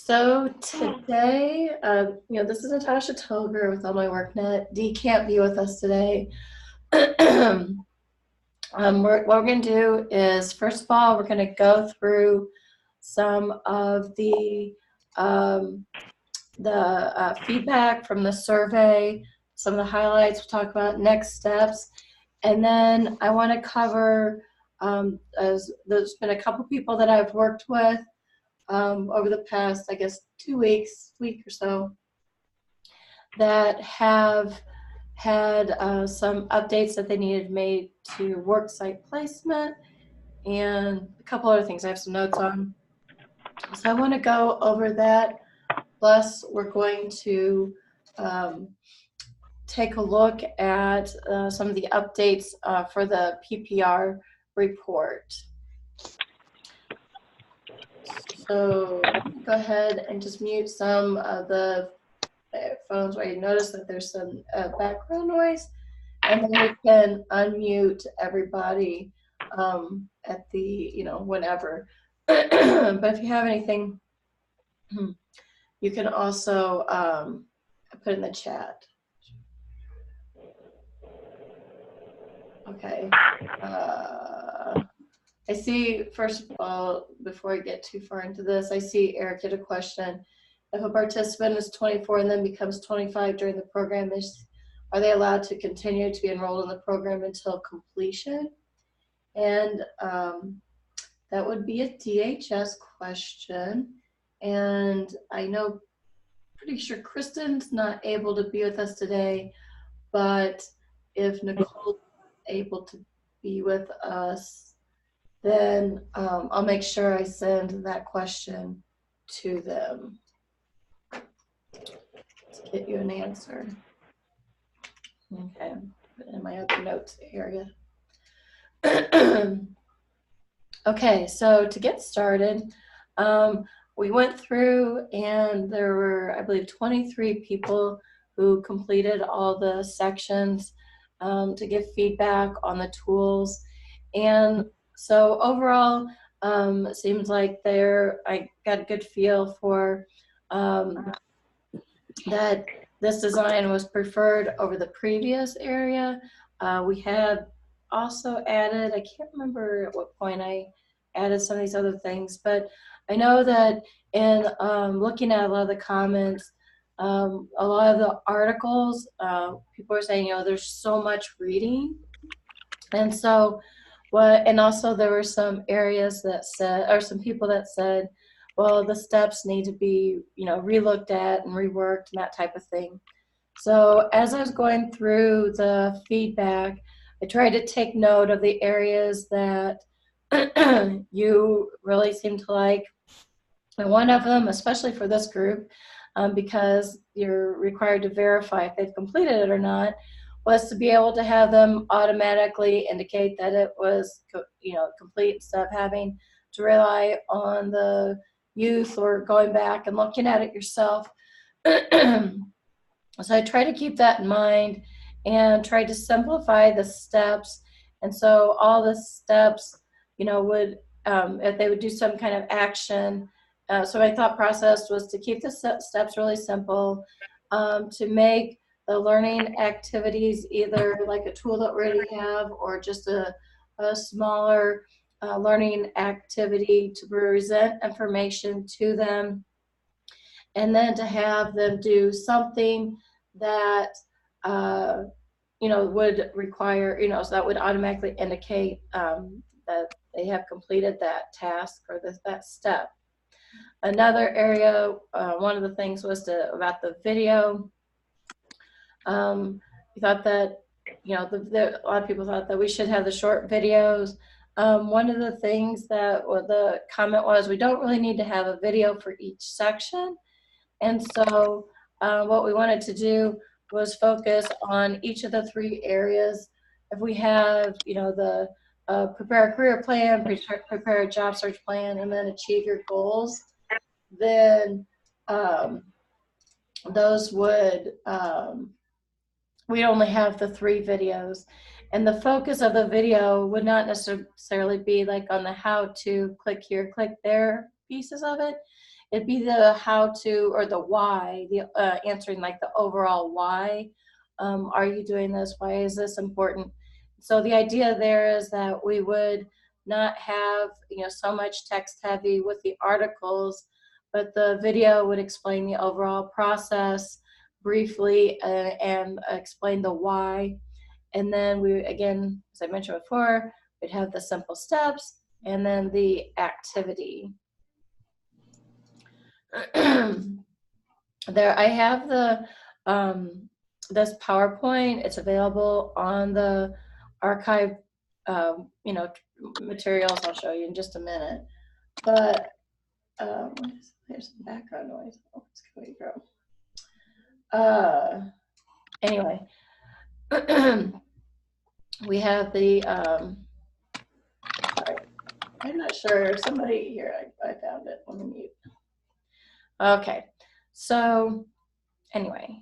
So today, this is Natasha Toger with all my workNet. Dee can't be with us today. What we're going to do is, first of all, we're going to go through some of the feedback from the survey, some of the highlights. We'll talk about next steps, and then I want to cover, as there's been a couple people that I've worked with over the past, I guess, 2 weeks, week or so, that have had some updates that they needed made to worksite placement and a couple other things I have some notes on. So I want to go over that. Plus, we're going to take a look at some of the updates for the PPR report. So go ahead and just mute some of the phones where you notice that there's some background noise, and then we can unmute everybody at the, whenever. But if you have anything, you can also put in the chat. Okay. I see, first of all, before I get too far into this, I see Eric did a question. If a participant is 24 and then becomes 25 during the program, are they allowed to continue to be enrolled in the program until completion? And that would be a DHS question. And I know, pretty sure Kristen's not able to be with us today, but if Nicole's able to be with us, then I'll make sure I send that question to them to get you an answer. Okay, put it in my other notes area. Okay, so to get started, we went through and there were, I believe, 23 people who completed all the sections to give feedback on the tools. And so overall, it seems like I got a good feel for that this design was preferred over the previous area. We had also added, I can't remember at what point I added some of these other things, but I know that in looking at a lot of the comments, a lot of the articles, people are saying, there's so much reading. And so, and also there were some areas that said, or some people that said, well, the steps need to be, relooked at and reworked and that type of thing. So as I was going through the feedback, I tried to take note of the areas that you really seem to like. And one of them, especially for this group, because you're required to verify if they've completed it or not, was to be able to have them automatically indicate that it was, complete, instead of having to rely on the youth or going back and looking at it yourself. So I try to keep that in mind and try to simplify the steps. And so all the steps, would, if they would do some kind of action. So my thought process was to keep the steps really simple, to make the learning activities either like a tool that we already have or just a smaller learning activity to present information to them, and then to have them do something that would require, so that would automatically indicate that they have completed that task or that step. Another area, one of the things was about the video. We thought that, a lot of people thought that we should have the short videos. One of the things that the comment was, we don't really need to have a video for each section. And so what we wanted to do was focus on each of the 3 areas. If we have, the prepare a career plan, prepare a job search plan, and then achieve your goals, then those would, we only have the 3 videos. And the focus of the video would not necessarily be like on the how to click here, click there pieces of it. It'd be the how to or the why, the answering like the overall why. Are you doing this? Why is this important? So the idea there is that we would not have so much text heavy with the articles, but the video would explain the overall process briefly and explain the why. And then we, again, as I mentioned before, we'd have the simple steps and then the activity. There, I have the this PowerPoint. It's available on the archive, materials. I'll show you in just a minute. But there's some background noise. Oh, it's going to grow. Anyway, we have the. Sorry, I'm not sure. Somebody here. I found it. Let me mute. Okay, so anyway,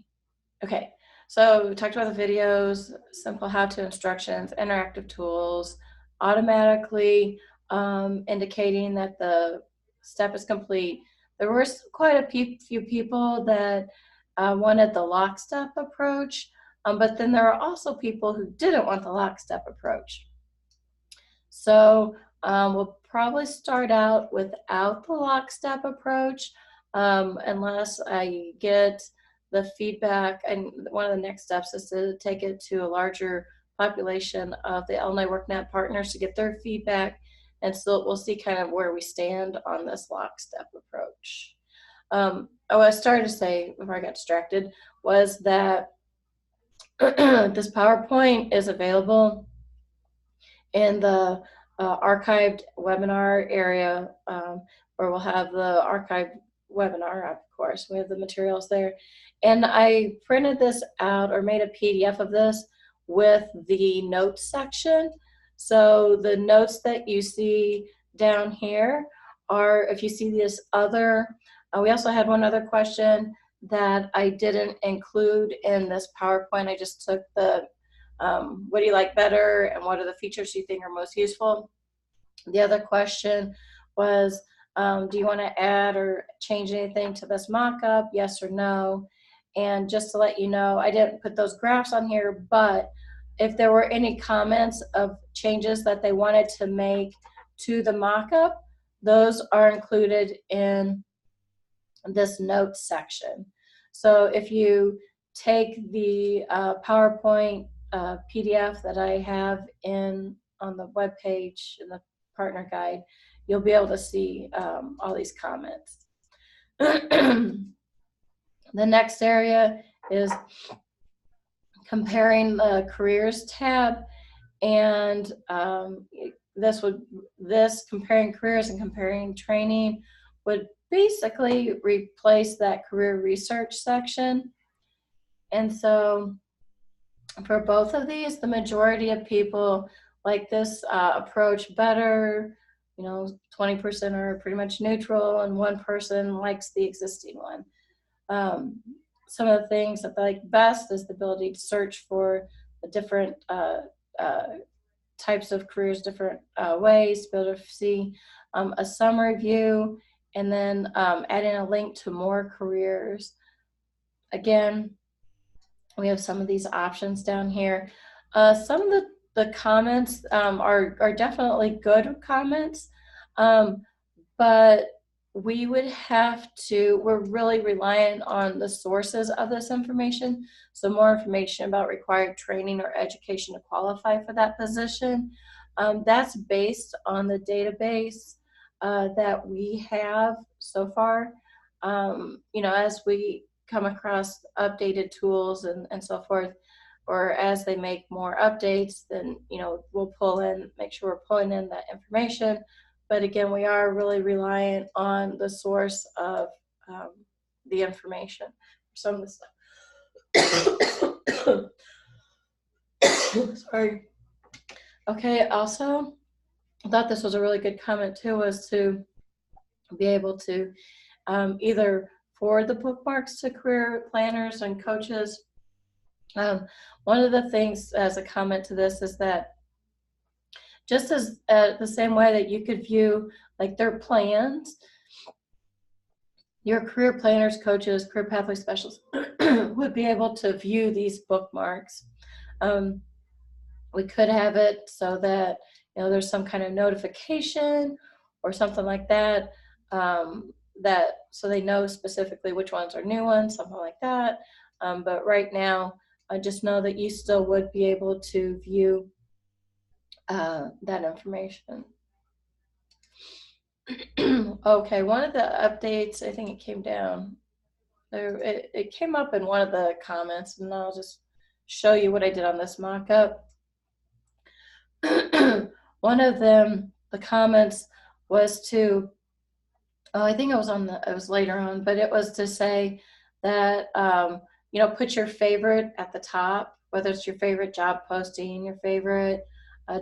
okay. So we talked about the videos, simple how-to instructions, interactive tools, automatically indicating that the step is complete. There were quite a few people that wanted the lockstep approach, but then there are also people who didn't want the lockstep approach. So we'll probably start out without the lockstep approach unless I get the feedback. And one of the next steps is to take it to a larger population of the Illinois workNet partners to get their feedback. And so we'll see kind of where we stand on this lockstep approach. What I started to say before I got distracted was that this PowerPoint is available in the archived webinar area, where we'll have the archived webinar, of course. We have the materials there. And I printed this out or made a PDF of this with the notes section. So the notes that you see down here are, if you see this other, we also had one other question that I didn't include in this PowerPoint. I just took the what do you like better and what are the features you think are most useful? The other question was, do you want to add or change anything to this mock-up, yes or no? And just to let you know, I didn't put those graphs on here, but if there were any comments of changes that they wanted to make to the mock-up, those are included in this notes section. So if you take the PowerPoint PDF that I have on the web page in the partner guide, you'll be able to see all these comments. The next area is comparing the careers tab, and this comparing careers and comparing training would basically replace that career research section. And so for both of these, the majority of people like this approach better. 20% are pretty much neutral and 1% likes the existing one. Some of the things that they like best is the ability to search for the different types of careers, different ways, to be able to see a summary view, and then adding a link to more careers. Again, we have some of these options down here. Some of the comments are definitely good comments, but we're really reliant on the sources of this information. So more information about required training or education to qualify for that position. That's based on the database that we have so far. As we come across updated tools and so forth, or as they make more updates, then we'll make sure we're pulling in that information. But again, we are really reliant on the source of the information for some of the stuff. Sorry. Okay, also, I thought this was a really good comment too, was to be able to either forward the bookmarks to career planners and coaches. One of the things as a comment to this is that just as the same way that you could view like their plans your career planners, coaches, career pathway specialists would be able to view these bookmarks. We could have it so that there's some kind of notification or something like that, that so they know specifically which ones are new ones, something like that. But right now, I just know that you still would be able to view that information. Okay, one of the updates, I think it came down there. It came up in one of the comments, and I'll just show you what I did on this mock-up. One of them, the comments was to, I think it was later on, but it was to say that, put your favorite at the top, whether it's your favorite job posting, your favorite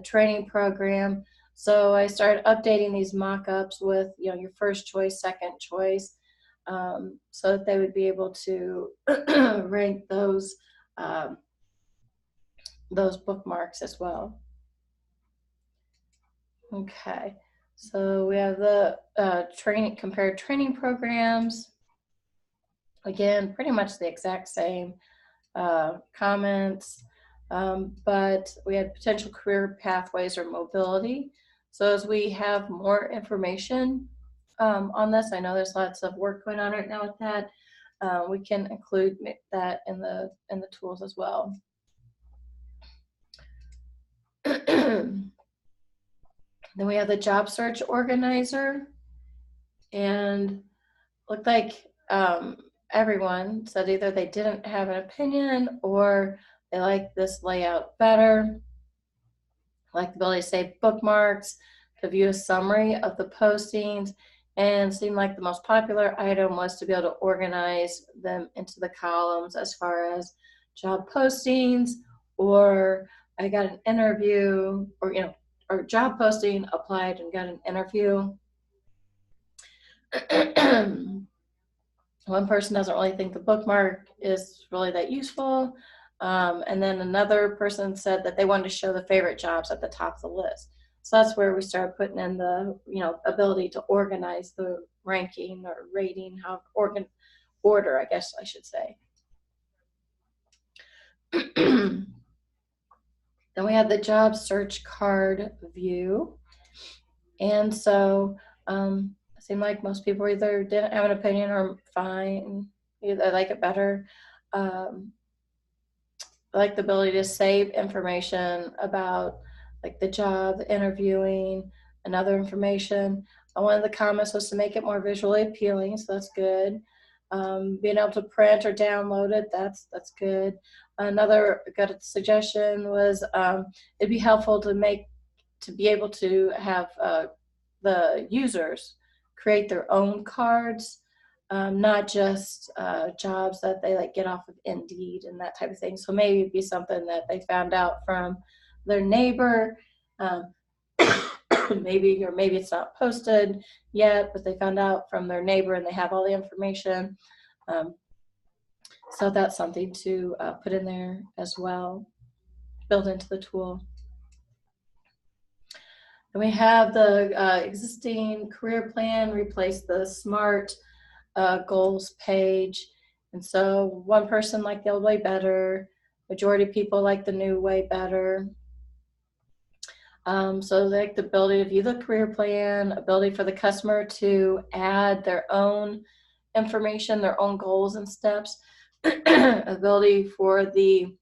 training program. So I started updating these mock-ups with, your first choice, second choice, so that they would be able to rank those bookmarks as well. Okay, so we have the compared training programs. Again, pretty much the exact same comments, but we had potential career pathways or mobility. So as we have more information on this, I know there's lots of work going on right now with that. We can include that in the tools as well. Then we have the job search organizer, and looked like everyone said either they didn't have an opinion or they like this layout better, like the ability to save bookmarks, to view a summary of the postings, and seemed like the most popular item was to be able to organize them into the columns as far as job postings, or I got an interview, or job posting, applied and got an interview. One person doesn't really think the bookmark is really that useful. And then another person said that they wanted to show the favorite jobs at the top of the list. So that's where we started putting in the, ability to organize the ranking or rating, order, I guess I should say. Then we have the job search card view. And so it seemed like most people either didn't have an opinion or fine, either like it better. I like the ability to save information about like the job, the interviewing, and other information. One of the comments was to make it more visually appealing, so that's good. Being able to print or download it, that's good. Another good suggestion was it'd be helpful to be able to have the users create their own cards, not just jobs that they like get off of Indeed and that type of thing. So maybe it'd be something that they found out from their neighbor, maybe it's not posted yet, but they found out from their neighbor and they have all the information. So that's something to put in there as well, build into the tool. And we have the existing career plan, replace the SMART goals page. And so one person liked the old way better. Majority of people like the new way better. So they like the ability to view the career plan, ability for the customer to add their own information, their own goals and steps, ability for the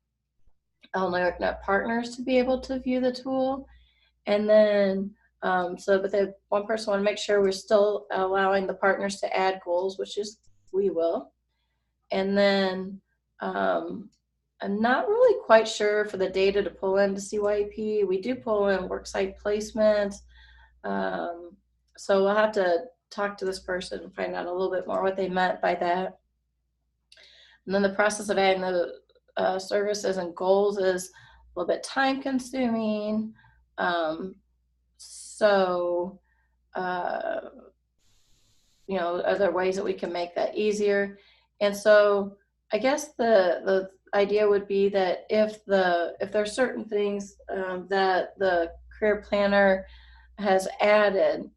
workNet partners to be able to view the tool. And then, but one person want to make sure we're still allowing the partners to add goals, which is we will. And then I'm not really quite sure for the data to pull into CYP. We do pull in worksite placements. So we'll have to talk to this person and find out a little bit more what they meant by that. And then the process of adding the services and goals is a little bit time consuming. So, are there ways that we can make that easier? And so I guess the idea would be that if there are certain things that the career planner has added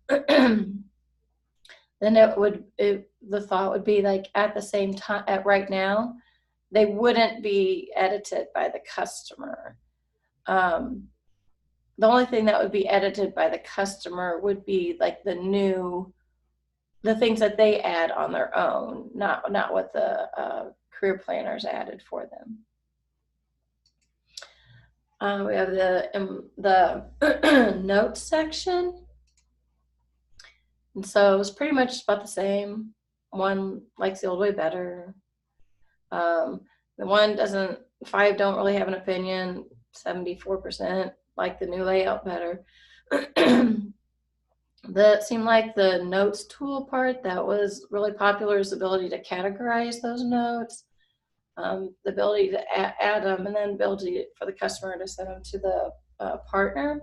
then the thought would be like at the same time, at right now, they wouldn't be edited by the customer. The only thing that would be edited by the customer would be like the things that they add on their own, not what the career planners added for them. We have the notes section. And so it was pretty much about the same. One likes the old way better. The one doesn't, 5 don't really have an opinion. 74% like the new layout better. That seemed like the notes tool part that was really popular is the ability to categorize those notes, the ability to add them, and then the ability for the customer to send them to the partner.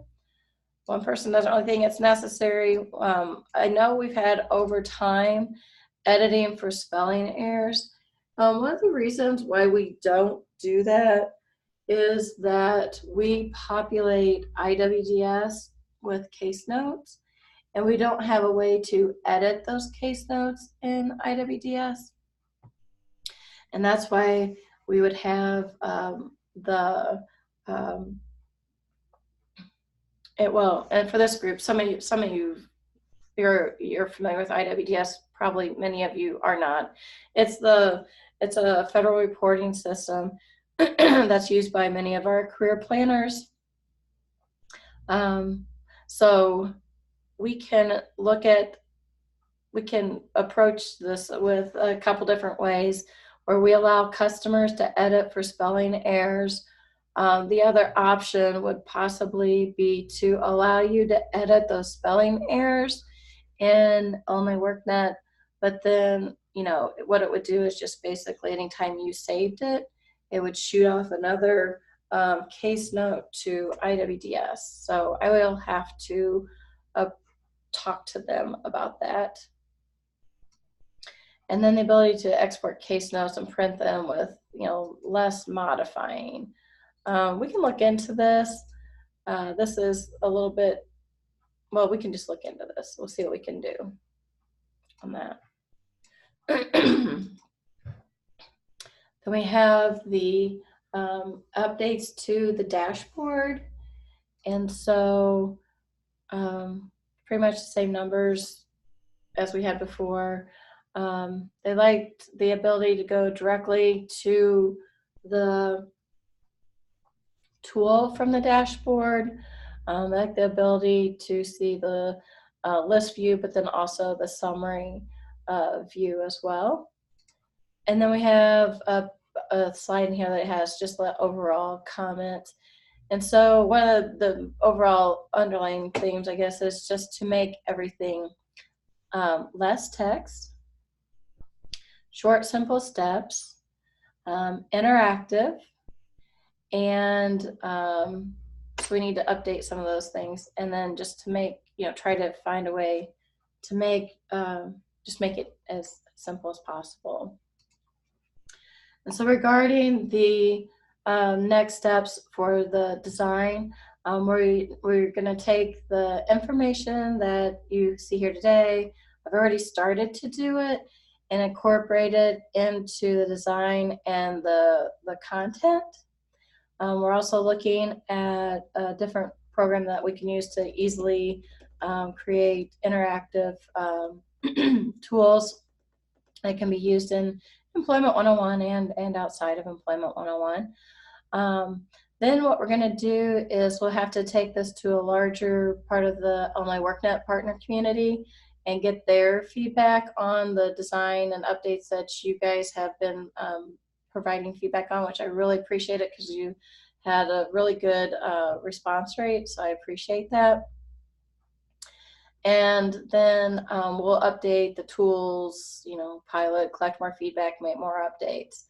One person doesn't really think it's necessary. I know we've had over time editing for spelling errors. One of the reasons why we don't do that is that we populate IWDS with case notes, and we don't have a way to edit those case notes in IWDS. And that's why we would have and for this group, some of you, you're familiar with IWDS. Probably many of you are not. It's a federal reporting system that's used by many of our career planners. So we can approach this with a couple different ways, where we allow customers to edit for spelling errors. The other option would possibly be to allow you to edit those spelling errors in only workNet, but then, what it would do is just basically anytime you saved it, it would shoot off another case note to IWDS. So I will have to talk to them about that. And then the ability to export case notes and print them with, less modifying. We can look into this. This is a little bit, well, we can just look into this. We'll see what we can do on that. Then we have the updates to the dashboard. And so pretty much the same numbers as we had before. They liked the ability to go directly to the tool from the dashboard. They like the ability to see the list view, but then also the summary view as well. And then we have a slide in here that has just the overall comments. And so one of the overall underlying themes, I guess, is just to make everything less text, short, simple steps, interactive, and so we need to update some of those things, and then just to make, try to find a way to make, just make it as simple as possible. And so regarding the next steps for the design, we're going to take the information that you see here today. I've already started to do it and incorporate it into the design and the content. We're also looking at a different program that we can use to easily create interactive tools that can be used in Employment 101 and outside of Employment 101. Then what we're going to do is we'll have to take this to a larger part of the Only workNet partner community and get their feedback on the design and updates that you guys have been providing feedback on, which I really appreciate it, because you had a really good response rate, so I appreciate that. And then we'll update the tools, pilot, collect more feedback, make more updates.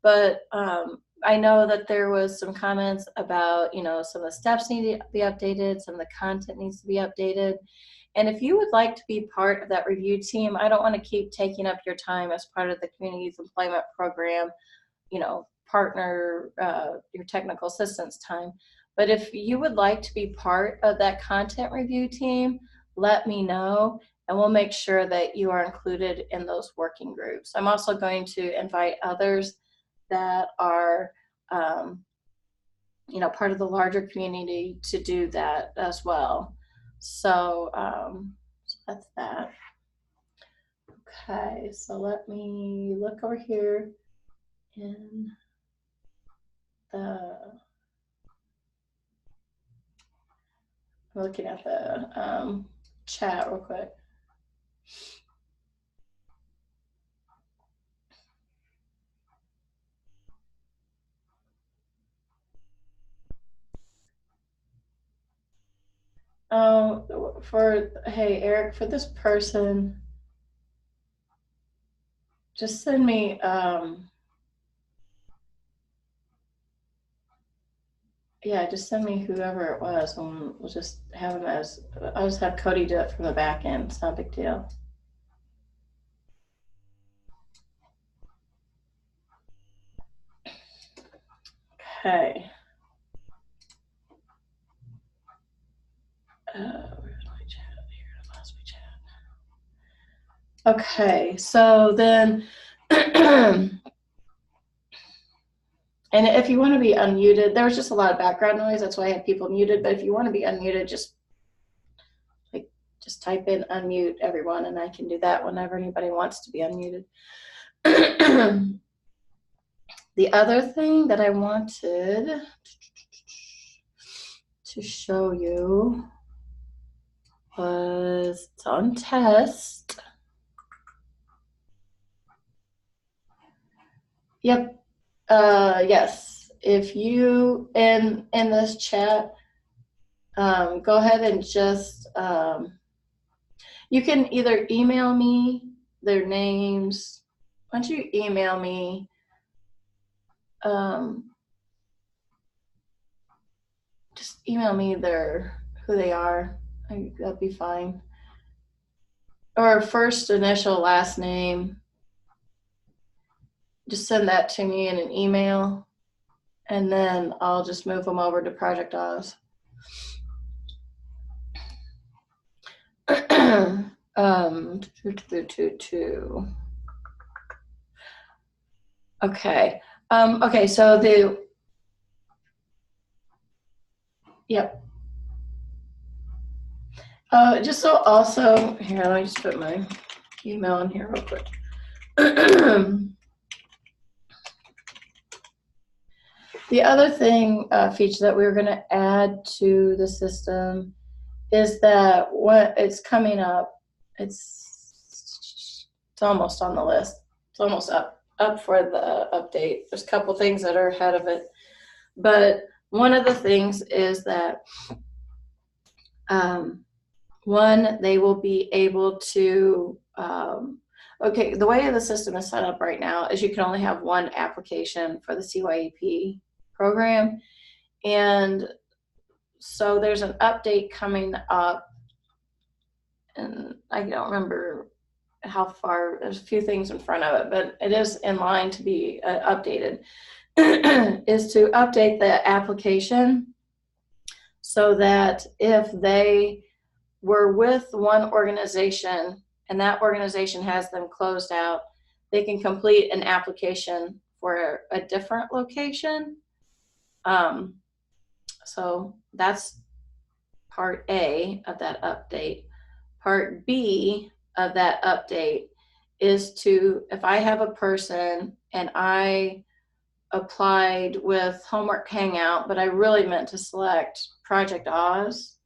But I know that there was some comments about, some of the steps need to be updated, some of the content needs to be updated. And if you would like to be part of that review team, I don't want to keep taking up your time as part of the Community Youth Employment Program, partner, your technical assistance time. But if you would like to be part of that content review team, let me know, and we'll make sure that you are included in those working groups. I'm also going to invite others that are, part of the larger community to do that as well. So, so that's that. Okay, so let me look over here in the, I'm looking at the chat real quick. Hey, Eric, for this person, just send me, just send me whoever it was, and we'll just have them as, I'll just have Cody do it from the back end. It's not a big deal. Okay. Where's my chat? Here, I lost my chat. Okay, so then, and if you want to be unmuted, there was just a lot of background noise. That's why I had people muted. But if you want to be unmuted, just type in unmute everyone, and I can do that whenever anybody wants to be unmuted. The other thing that I wanted to show you was, it's on test. Yep. Yes. If you in this chat, go ahead and just you can either email me their names. Why don't you email me just email me who they are. That'd be fine. Or first initial, last name. Just send that to me in an email, and then I'll just move them over to Project Oz. Okay. Okay, so yep. Just so also, here, let me just put my email in here real quick. The other thing, feature that we were going to add to the system is that what it's coming up, it's almost on the list. It's almost up for the update. There's a couple things that are ahead of it. But one of the things is that one, they will be able to, okay, the way the system is set up right now is you can only have one application for the CYEP program. And so there's an update coming up, and I don't remember how far, there's a few things in front of it, but it is in line to be updated, is to update the application so that if they were with one organization and that organization has them closed out, they can complete an application for a different location. So that's part A of that update. Part B of that update is to, if I have a person and I applied with Homework Hangout, but I really meant to select Project Oz,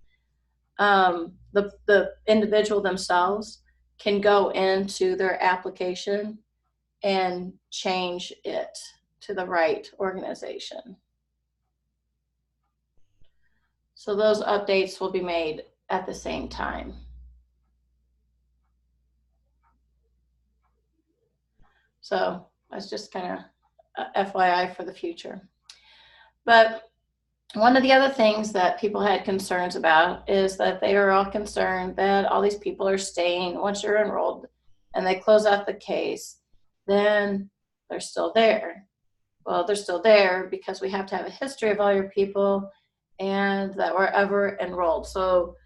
the individual themselves can go into their application and change it to the right organization. So those updates will be made at the same time. So that's just kind of FYI for the future. But one of the other things that people had concerns about is that they are all concerned that all these people are staying once you're enrolled and they close out the case, then they're still there. Well, they're still there because we have to have a history of all your people and that were ever enrolled. So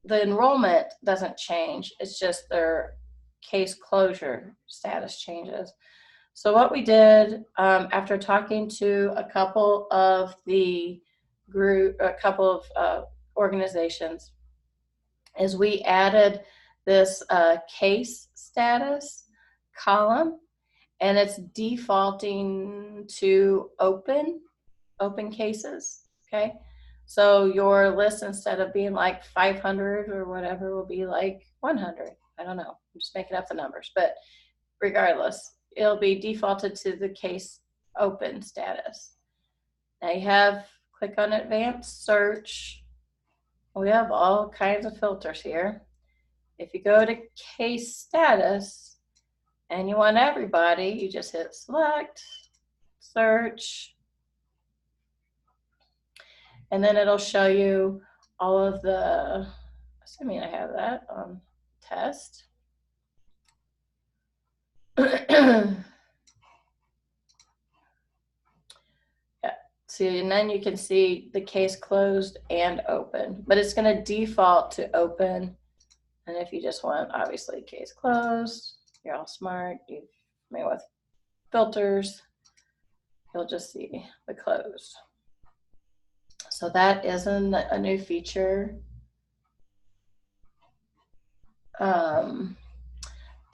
the enrollment doesn't change. It's just their case closure status changes. So what we did after talking to a couple of the organizations is we added this case status column, and it's defaulting to open cases, okay? So your list, instead of being like 500 or whatever, will be like 100. I don't know, I'm just making up the numbers, but regardless, it'll be defaulted to the case open status. Now you have, click on advanced search. We have all kinds of filters here. If you go to case status and you want everybody, you just hit select, search, and then it'll show you all of the, assuming I have that on test. Yeah. See, and then you can see the case closed and open, but it's going to default to open. And if you just want, obviously, case closed, you're all smart, you've made with filters, you'll just see the closed. So that is a new feature.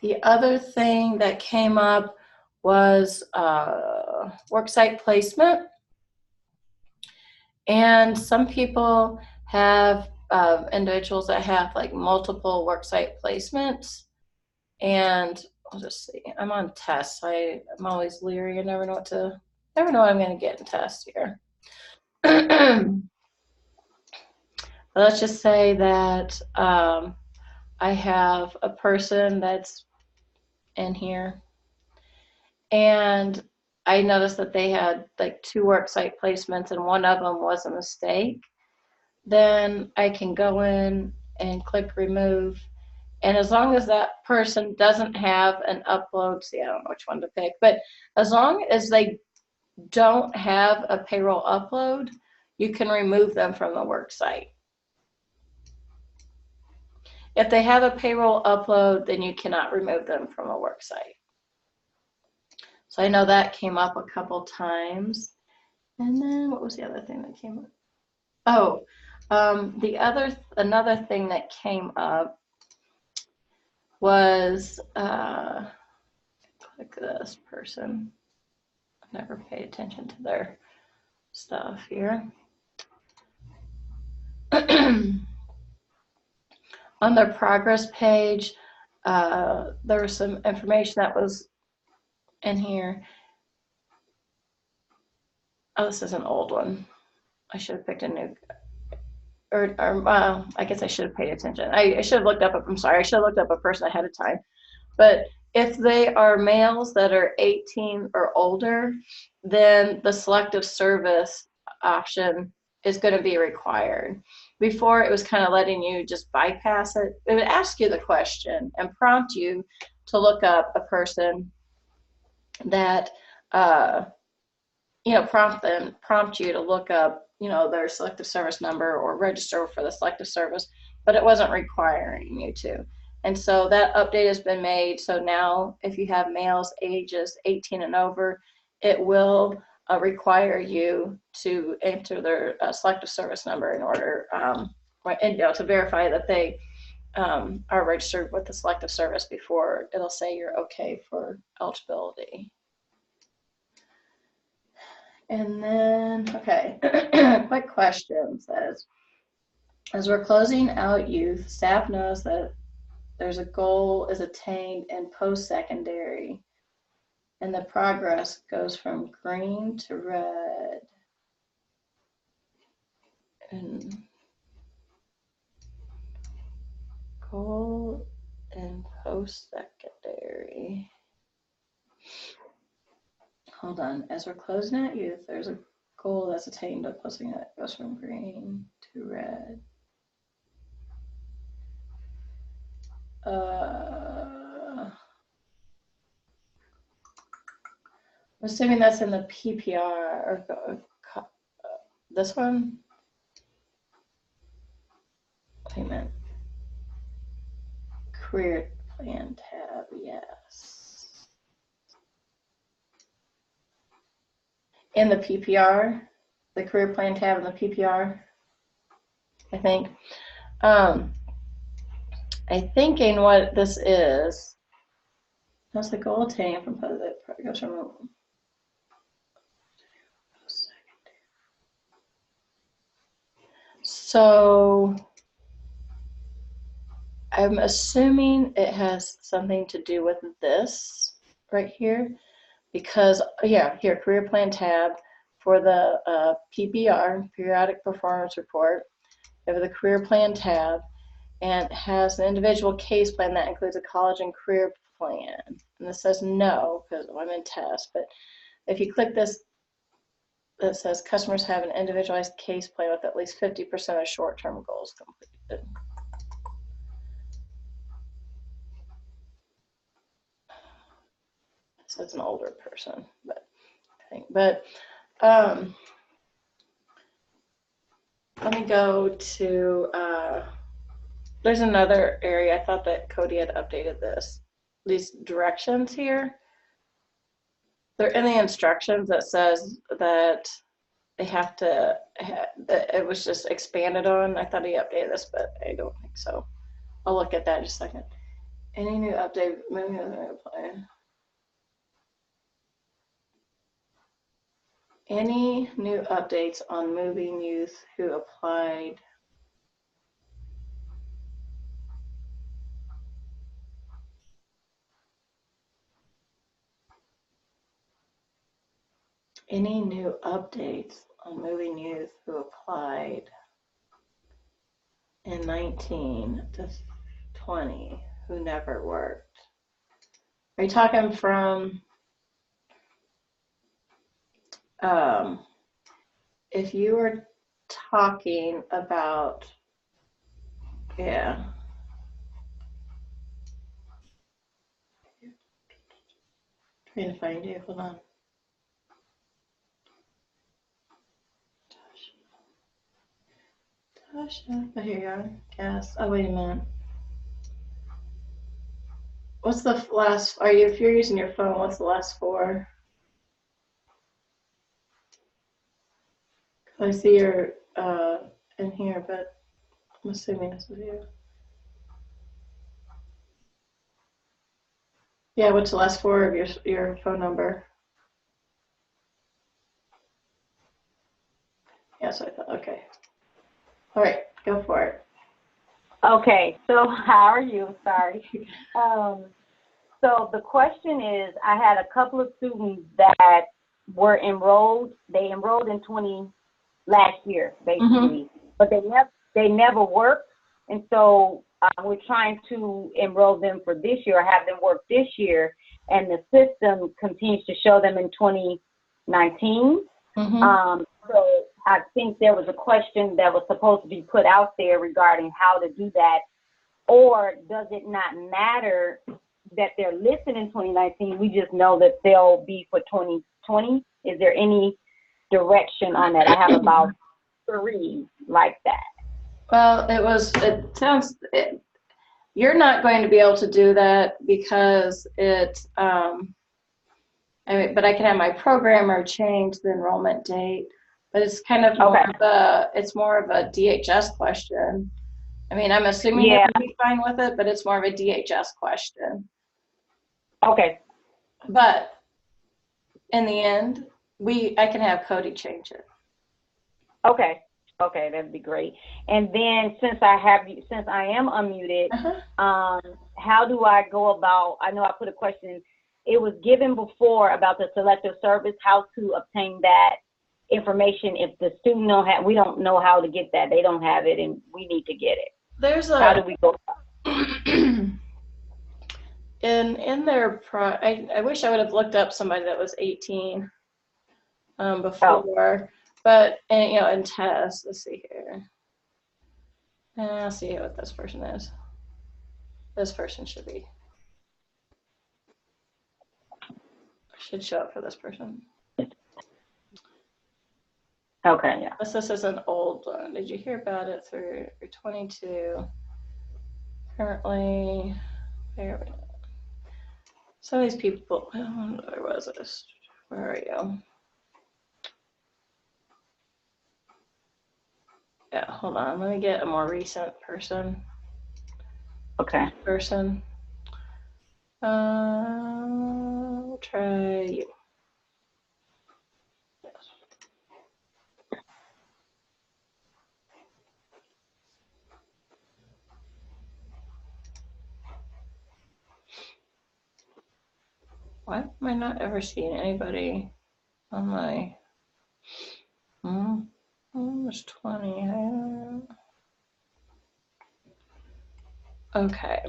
The other thing that came up was worksite placement. And some people have individuals that have like multiple worksite placements. And I'll just see, I'm on test, so I'm always leery. I never know what I'm going to get in test here. Let's just say that I have a person that's in here, and I noticed that they had like 2 worksite placements and one of them was a mistake. Then I can go in and click remove, and as long as that person doesn't have an upload, see, I don't know which one to pick, but as long as they don't have a payroll upload, you can remove them from the worksite. If they have a payroll upload, then you cannot remove them from a worksite. So I know that came up a couple times. And then what was the other thing that came up? Oh, another thing that came up was click this person. I've never paid attention to their stuff here. On their progress page, there was some information that was in here. Oh, this is an old one. I should have picked a new, or I guess I should have paid attention. I should have looked up, I'm sorry, I should have looked up a person ahead of time. But if they are males that are 18 or older, then the selective service option is going to be required. Before, it was kind of letting you just bypass it. It would ask you the question and prompt you to look up a person that, prompt you to look up, their selective service number or register for the selective service, but it wasn't requiring you to. And so that update has been made. So now if you have males ages 18 and over, it will require you to enter their selective service number in order to verify that they are registered with the selective service before it'll say you're okay for eligibility. And then, okay, quick question says, as we're closing out youth, staff knows that there's a goal is attained in post-secondary, and the progress goes from green to red. And goal in post-secondary. Hold on, as we're closing out youth, there's a goal that's attained of posting that goes from green to red. I'm assuming that's in the PPR or this one. Wait a minute. career plan tab, yes. In the PPR, the career plan tab in the PPR, I think. I'm thinking what this is. That's the goal attained from progress from. So I'm assuming it has something to do with this right here, because yeah, here, career plan tab for the PPR, periodic performance report, over the career plan tab, and has an individual case plan that includes a college and career plan. And this says no, because I'm in test, but if you click this, that says customers have an individualized case plan with at least 50% of short-term goals completed. So it's an older person, but I think, let me go to, there's another area. I thought that Cody had updated this. These directions here, they're in the instructions that says that they have to, it was just expanded on. I thought he updated this, but I don't think so. I'll look at that in just a second. Any new update, moving the plan. Any new updates on moving youth who applied? Any new updates on moving youth who applied in 19 to 20 who never worked? Are you talking from, if you were talking about, yeah. Trying to find you, hold on. Tasha, oh, here you are. Yes. Oh, wait a minute. What's the last? If you're using your phone, what's the last four? I see you're in here, but I'm assuming this is you. Yeah, what's the last four of your phone number? Yes, I thought. Okay. All right, go for it. Okay, so how are you? Sorry. So the question is, I had a couple of students that were enrolled. They enrolled in last year, basically, but they never worked, and so we're trying to enroll them for this year, or have them work this year, and the system continues to show them in 2019. So I think there was a question that was supposed to be put out there regarding how to do that, or does it not matter that they're listed in 2019? We just know that they'll be for 2020. Is there any direction on that? I have about 3 like that. Well, you're not going to be able to do that because it's, but I can have my programmer change the enrollment date, but it's kind of it's more of a DHS question. I mean, I'm assuming you'll be fine with it, but it's more of a DHS question. Okay. But in the end, I can have Cody change it. Okay. Okay, that'd be great. And then since I am unmuted, how do I go about? I know I put a question. It was given before about the selective service, how to obtain that information if the student we don't know how to get that. They don't have it, and we need to get it. How do we go about it? In their I wish I would have looked up somebody that was 18 before, but in tests, let's see here. I'll see what this person is. This person should show up for this person. Okay, yeah. This is an old one. Did you hear about it through 22? Currently, There we go. Some of these people, where was this? Where are you? Yeah, hold on. Let me get a more recent person. Okay. We'll try you. Yes. Why am I not ever seeing anybody on my? There's 20. Okay.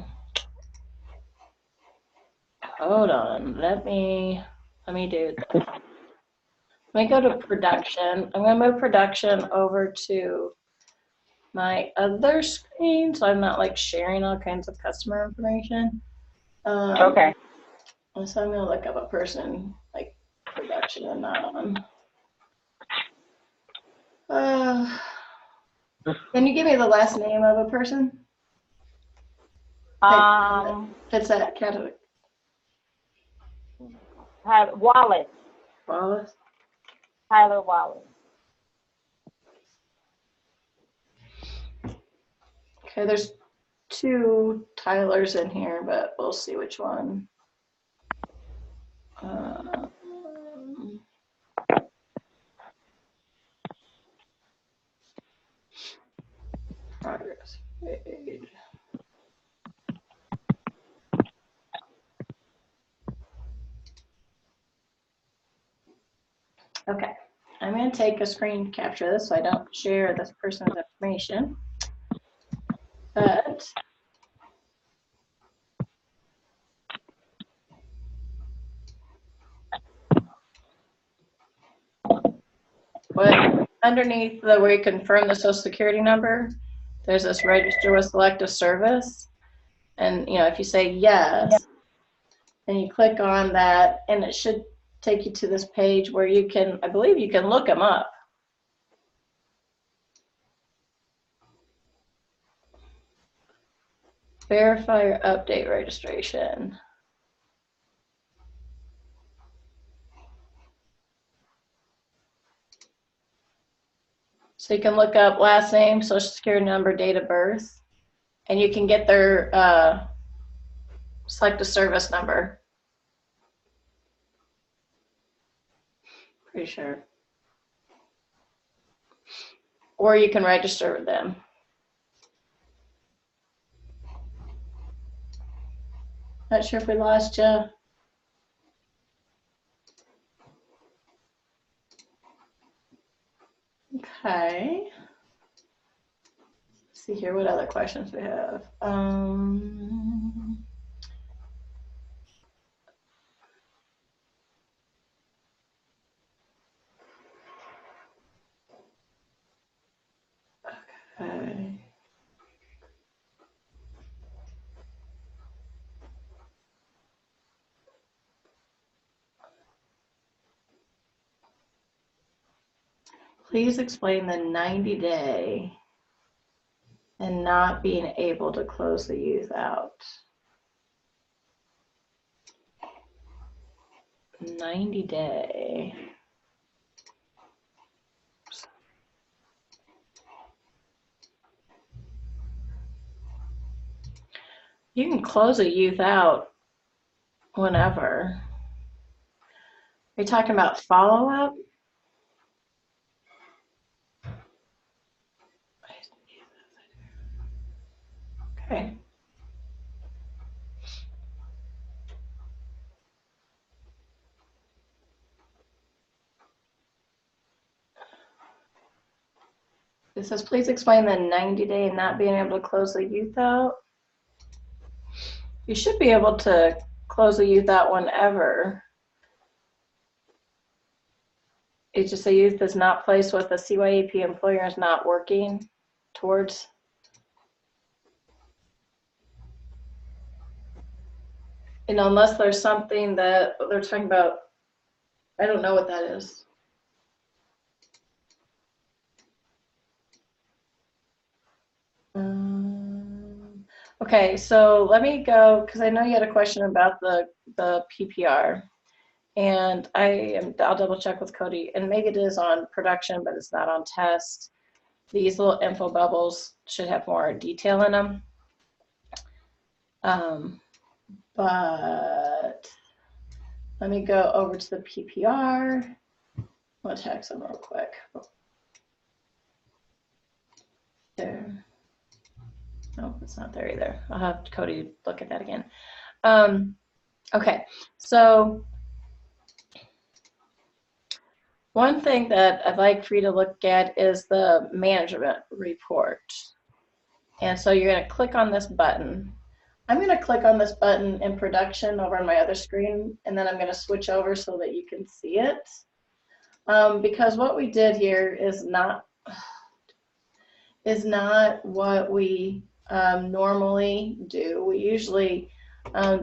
Hold on. Let me do this. Let me go to production. I'm going to move production over to my other screen, so I'm not like sharing all kinds of customer information. Okay. And so I'm going to look up a person like production and not on. Can you give me the last name of a person? Fits that category. Wallace. Wallace. Tyler Wallace. Okay, there's 2 Tylers in here, but we'll see which one. Progress page. Okay, I'm going to take a screen capture of this so I don't share this person's information. But underneath where you confirm the social security number, there's this register with selective service. And if you say yes, then you click on that and it should take you to this page where you can, I believe you can look them up. Verify or update registration. So you can look up last name, social security number, date of birth, and you can get their selective service number. Pretty sure. Or you can register with them. Not sure if we lost you. Okay. Let's see here, what other questions we have? Okay. Please explain the 90-day and not being able to close the youth out. 90-day. You can close a youth out whenever. Are you talking about follow-up? Okay. It says, please explain the 90-day and not being able to close the youth out. You should be able to close the youth out whenever. It's just a youth is not placed with a CYEP employer is not working towards. Unless there's something that they're talking about, I don't know what that is. Okay, so let me go, because I know you had a question about the PPR. And I'll double check with Cody, and maybe it is on production, but it's not on test. These little info bubbles should have more detail in them. But let me go over to the PPR. I'll check some real quick. There. No, it's not there either. I'll have Cody look at that again. Okay, so one thing that I'd like for you to look at is the management report. And so you're going to click on this button. I'm going to click on this button in production over on my other screen, and then I'm going to switch over so that you can see it. Because what we did here is not what we normally do. We usually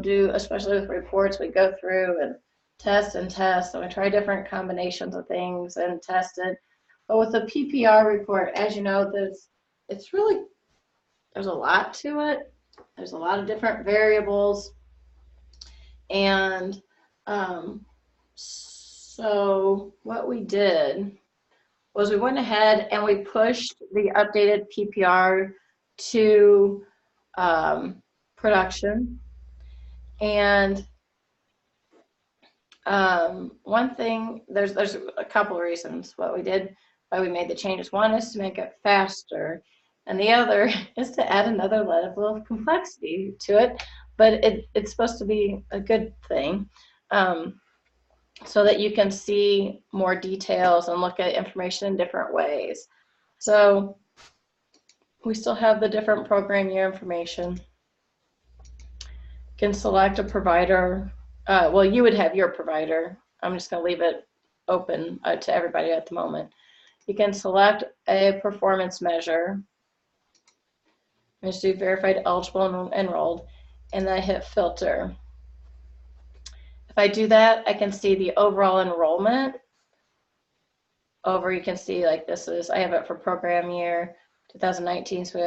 do, especially with reports, we go through and test, and we try different combinations of things and test it. But with the PPR report, as you know, there's a lot to it. There's a lot of different variables. And so what we did was we went ahead and we pushed the updated PPR to production. And one thing, there's a couple of reasons what we did, why we made the changes. One is to make it faster, and the other is to add another level of complexity to it. But it's supposed to be a good thing, so that you can see more details and look at information in different ways. So we still have the different program year information. You can select a provider. Well, you would have your provider. I'm just going to leave it open to everybody at the moment. You can select a performance measure. I'm just do verified, eligible, and enrolled, and then I hit filter. If I do that, I can see the overall enrollment. Over, you can see like this is, I have it for program year 2019, so we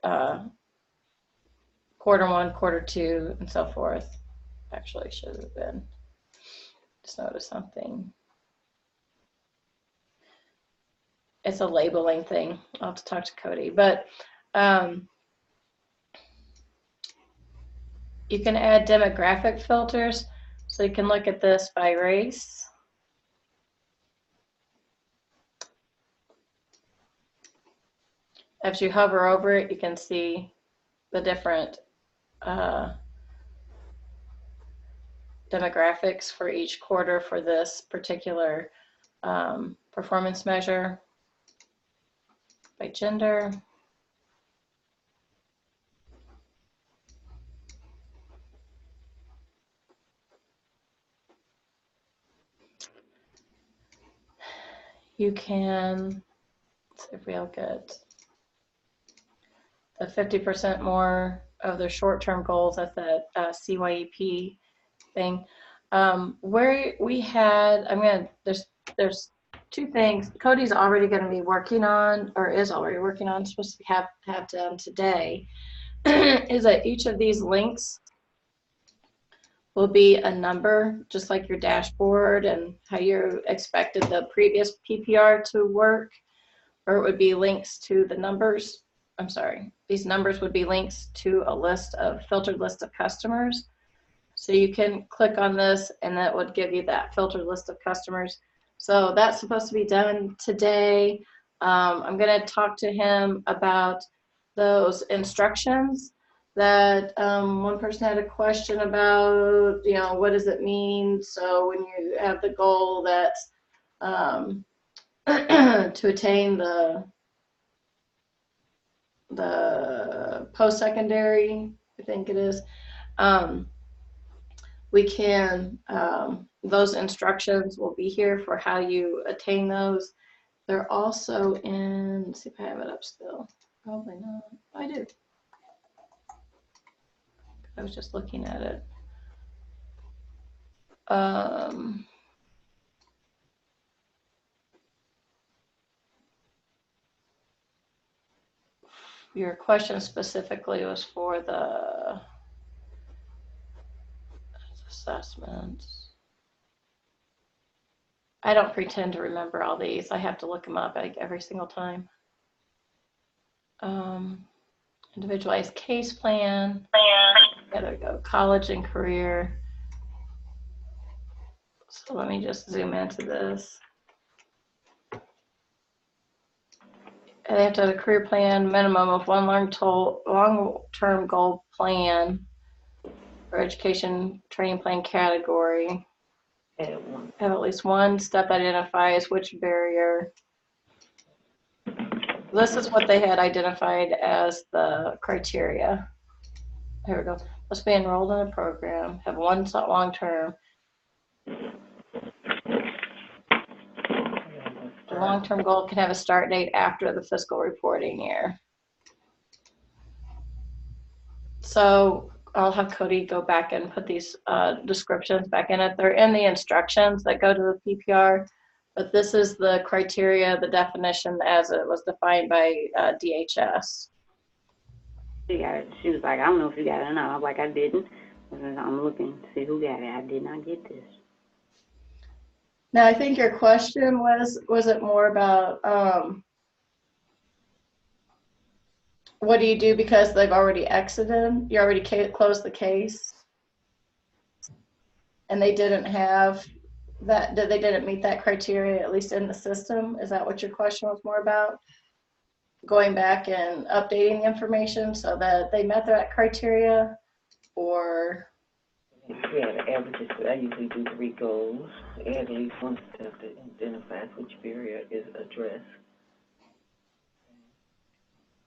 have quarter one, quarter two, and so forth. Actually, should have been. Just noticed something. It's a labeling thing. I'll have to talk to Cody, but you can add demographic filters, so you can look at this by race. As you hover over it, you can see the different demographics for each quarter for this particular performance measure by gender. You can, let's see if we'll get the 50% more of their short-term goals at the CYEP thing. Where we had, there's two things Cody's already going to be working on, or is already working on, supposed to have done today, is that each of these links will be a number, just like your dashboard and how you expected the previous PPR to work, or it would be links to the numbers. I'm sorry, these numbers would be links to a filtered list of customers. So you can click on this and that would give you that filtered list of customers. So that's supposed to be done today. I'm going to talk to him about those instructions that one person had a question about, what does it mean? So when you have the goal that's to attain the post-secondary, I think it is, we can, those instructions will be here for how you attain those. They're also in, let's see if I have it up still. Probably not. I do. I was just looking at it. your question specifically was for the assessments. I don't pretend to remember all these. I have to look them up like every single time. Individualized case plan. Yeah, there we go. College and career. So let me just zoom into this. And they have to have a career plan, minimum of one long-term goal plan for education training plan category. Have at least one step that identifies which barrier. This is what they had identified as the criteria. Here we go. Must be enrolled in a program, have one long-term. The long-term goal can have a start date after the fiscal reporting year. So I'll have Cody go back and put these descriptions back in it. They're in the instructions that go to the PPR, but this is the criteria, the definition as it was defined by DHS. She got it. She was like, I don't know if you got it or not. I was like, I didn't. And I'm looking to see who got it. I did not get this. Now, I think your question was it more about what do you do because they've already exited? You already closed the case, and they didn't have that. They didn't meet that criteria, at least in the system. Is that what your question was more about? Going back and updating the information so that they met that criteria, or? Yeah, the averages. I usually do 3 goals. Add at least one step that identifies which barrier is addressed.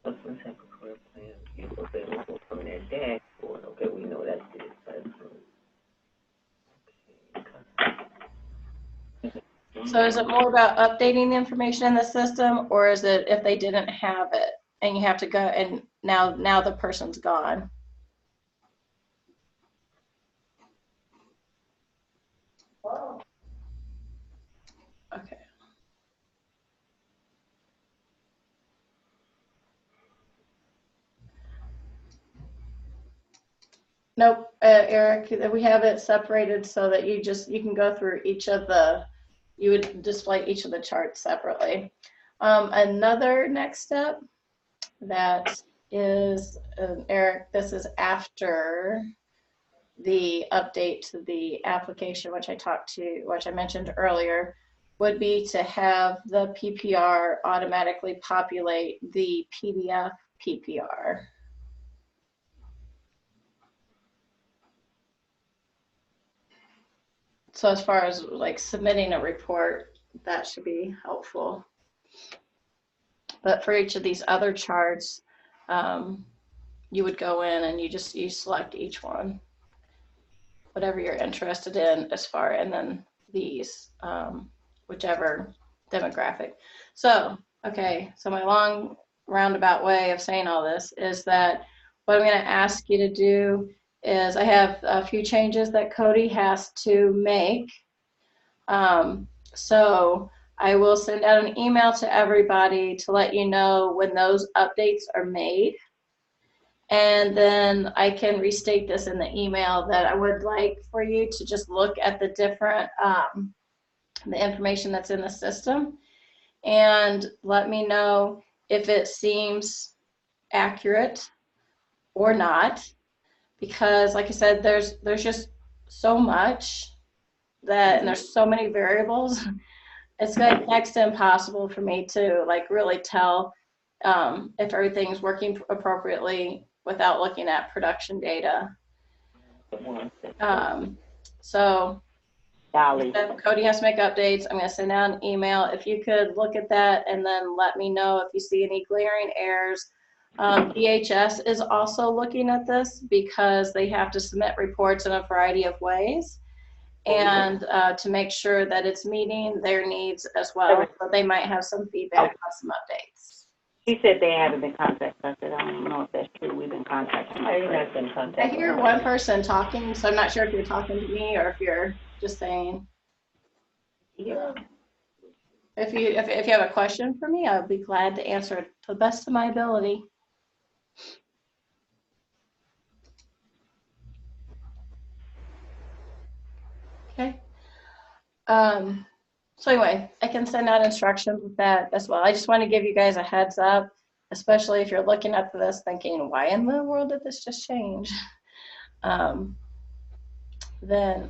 Let's have a career plan. You will be able from that dashboard. Okay, we know that's it. So is it more about updating the information in the system, or is it if they didn't have it and you have to go and now the person's gone? Okay. Nope, Eric, we have it separated so that you can go through each of you would display each of the charts separately. Another next step that is, Eric, this is after the update to the application, which I mentioned earlier, would be to have the PPR automatically populate the PDF PPR. So as far as like submitting a report, that should be helpful. But for each of these other charts, you would go in and you select each one, whatever you're interested in and then these, whichever demographic. So, okay, so my long roundabout way of saying all this is that what I'm going to ask you to do is I have a few changes that Cody has to make. So I will send out an email to everybody to let you know when those updates are made. And then I can restate this in the email that I would like for you to just look at the different, the information that's in the system and let me know if it seems accurate or not. Because like I said, there's just so much and there's so many variables. It's like next to impossible for me to like really tell if everything's working appropriately without looking at production data. So Cody has to make updates. I'm going to send out an email. If you could look at that and then let me know if you see any glaring errors. DHS is also looking at this because they have to submit reports in a variety of ways and to make sure that it's meeting their needs as well. So they might have some feedback on some updates. He said they haven't been contacted. I said, I don't know if that's true. We've been contacting them. I hear one person talking, so I'm not sure if you're talking to me or if you're just saying. Yeah. If you have a question for me, I'll be glad to answer it to the best of my ability. So anyway, I can send out instructions with that as well. I just want to give you guys a heads up, especially if you're looking at this thinking, why in the world did this just change? Um, then,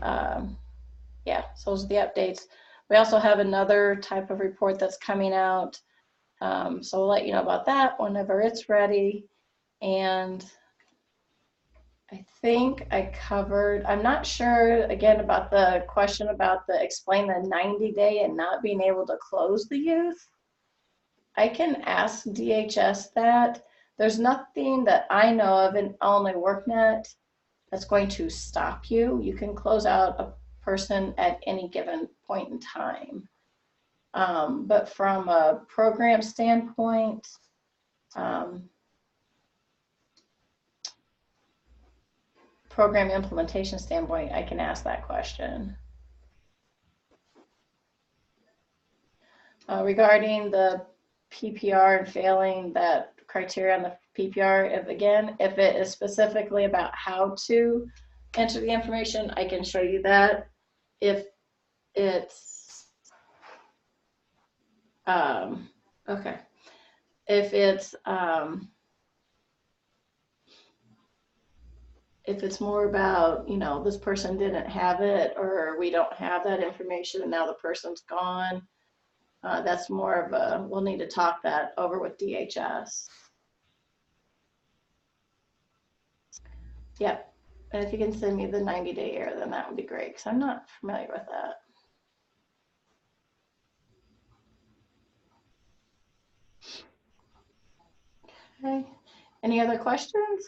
yeah, so those are the updates. We also have another type of report that's coming out. So we'll let you know about that whenever it's ready. And I think I covered, I'm not sure again about the question about the explain the 90-day and not being able to close the youth. I can ask DHS that. There's nothing that I know of in only WorkNet that's going to stop you. You can close out a person at any given point in time. But from a program standpoint, program implementation standpoint, I can ask that question. Regarding the PPR and failing that criteria on the PPR, if it is specifically about how to enter the information, I can show you that. If it's, okay, if it's more about, you know, this person didn't have it or we don't have that information and now the person's gone, that's more of a, we'll need to talk that over with DHS. Yep. And if you can send me the 90-day error, then that would be great because I'm not familiar with that. Okay. Any other questions?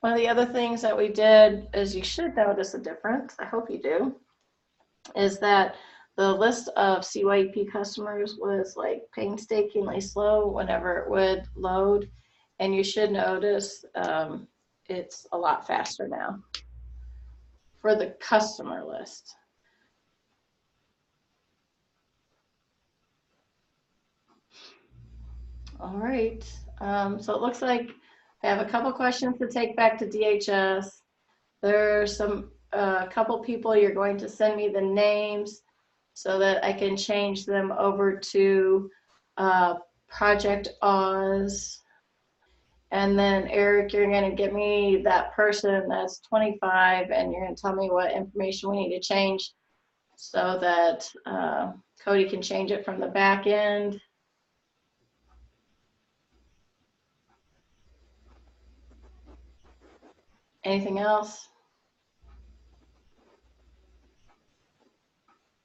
One of the other things that we did is you should notice a difference, I hope you do, is that the list of CYEP customers was like painstakingly slow whenever it would load. And you should notice it's a lot faster now for the customer list. All right, so it looks like I have a couple questions to take back to DHS. There's a couple people you're going to send me the names so that I can change them over to Project Oz. And then Eric, you're going to get me that person that's 25 and you're going to tell me what information we need to change so that Cody can change it from the back end. Anything else?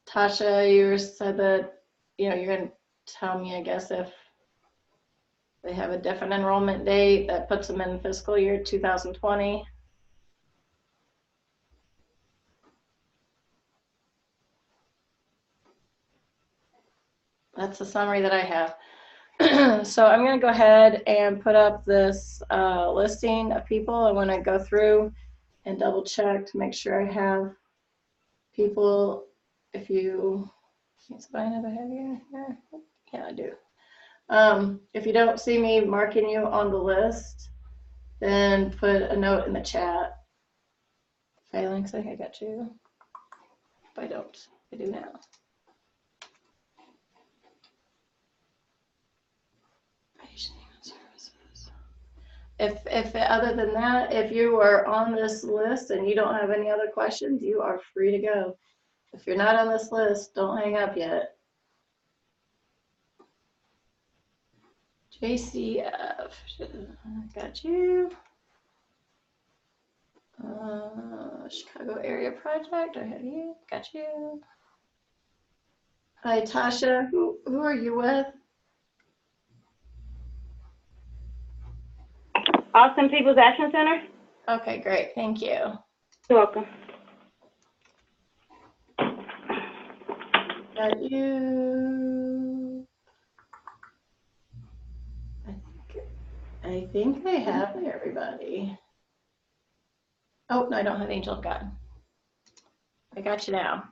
Tasha, you said that, you know, you're going to tell me, I guess, if they have a different enrollment date that puts them in fiscal year 2020. That's the summary that I have. So I'm going to go ahead and put up this listing of people. I want to go through and double check to make sure I have people. If you can't find it, I have you here. Yeah, I do. If you don't see me marking you on the list, then put a note in the chat. Failing, I think I got you. If I don't, I do now. If other than that, if you are on this list and you don't have any other questions, you are free to go. If you're not on this list, don't hang up yet. JCF, got you. Chicago area project, I have you, got you. Hi, Tasha, who are you with? Austin People's Action Center. Okay, great, thank you. You're welcome. Got you. I think I have everybody. Oh, no, I don't have Angel of God. I got you now.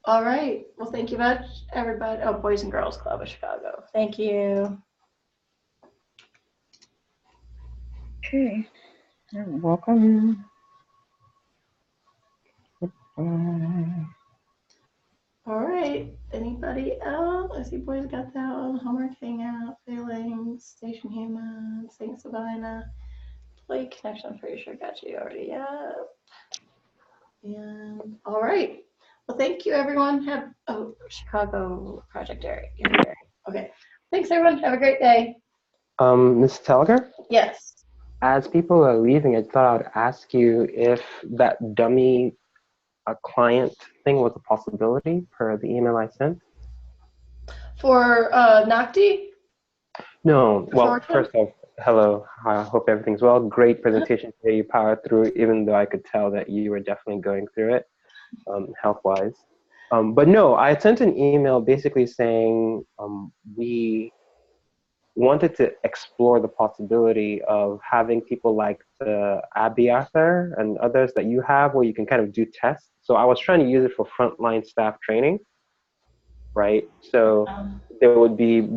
All right. Well, thank you much, everybody. Oh, Boys and Girls Club of Chicago. Thank you. Okay. Welcome. All right. Anybody else? I see boys got that one. Homework, hangout, feelings, station human, St. Sabina, play connection. I'm pretty sure got you already. Yeah. And all right. Well, thank you, everyone. Have Chicago project area. Okay. Thanks, everyone. Have a great day. Ms. Telger, Yes. as people are leaving, I thought I'd ask you if that dummy client thing was a possibility per the email I sent. For Nocti? No, well, Fortune? first off, hello. I hope everything's well. Great presentation today. You powered through, even though I could tell that you were definitely going through it, health-wise. But no, I sent an email basically saying we wanted to explore the possibility of having people like the Abby Arthur and others that you have where you can kind of do tests. So I was trying to use it for frontline staff training, right? So there would be